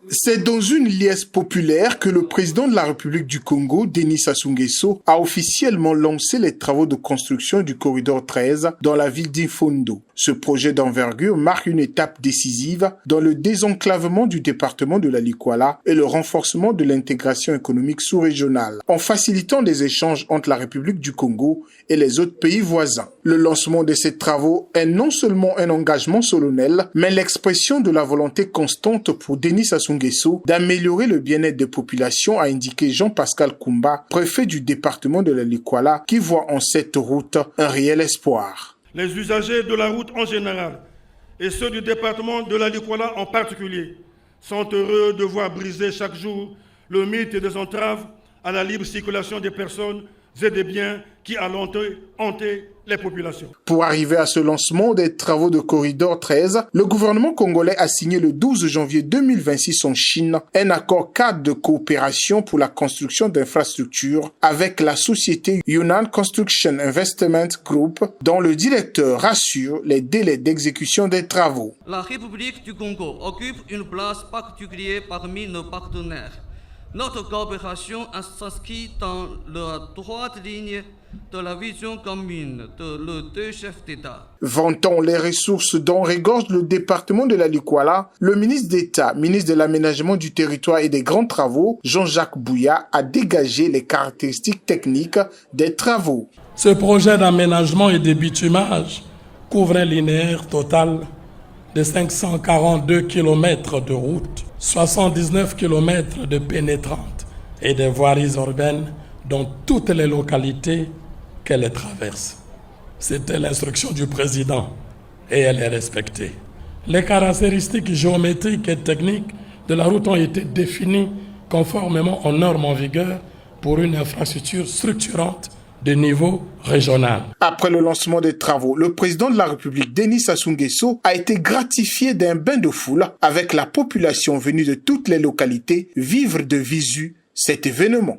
C'est dans une liesse populaire que le président de la République du Congo, Denis Sassou Nguesso, a officiellement lancé les travaux de construction du corridor 13 dans la ville d'Imfondo. Ce projet d'envergure marque une étape décisive dans le désenclavement du département de la Likuala et le renforcement de l'intégration économique sous-régionale, en facilitant les échanges entre la République du Congo et les autres pays voisins. Le lancement de ces travaux est non seulement un engagement solennel, mais l'expression de la volonté constante pour Denis Sassou Nguesso d'améliorer le bien-être des populations, a indiqué Jean-Pascal Koumba, préfet du département de la Likuala, qui voit en cette route un réel espoir. Les usagers de la route en général et ceux du département de la Likuala en particulier sont heureux de voir briser chaque jour le mythe des entraves à la libre circulation des personnes et des biens qui a longtemps hanté les populations. Pour arriver à ce lancement des travaux de corridor 13, le gouvernement congolais a signé le 12 janvier 2026 en Chine un accord cadre de coopération pour la construction d'infrastructures avec la société Yunnan Construction Investment Group, dont le directeur rassure les délais d'exécution des travaux. La République du Congo occupe une place particulière parmi nos partenaires. Notre coopération s'inscrit dans la droite ligne de la vision commune de nos deux chefs d'État. Vantant les ressources dont regorge le département de la Likuala, le ministre d'État, ministre de l'Aménagement du Territoire et des Grands Travaux, Jean-Jacques Bouya, a dégagé les caractéristiques techniques des travaux. Ce projet d'aménagement et de bitumage couvre un linéaire total de 542 km de route, 79 km de pénétrantes et de voiries urbaines dans toutes les localités qu'elle traverse. C'était l'instruction du président et elle est respectée. Les caractéristiques géométriques et techniques de la route ont été définies conformément aux normes en vigueur pour une infrastructure structurante de niveau régional. Après le lancement des travaux, le président de la République, Denis Sassou Nguesso, a été gratifié d'un bain de foule avec la population venue de toutes les localités vivre de visu cet événement.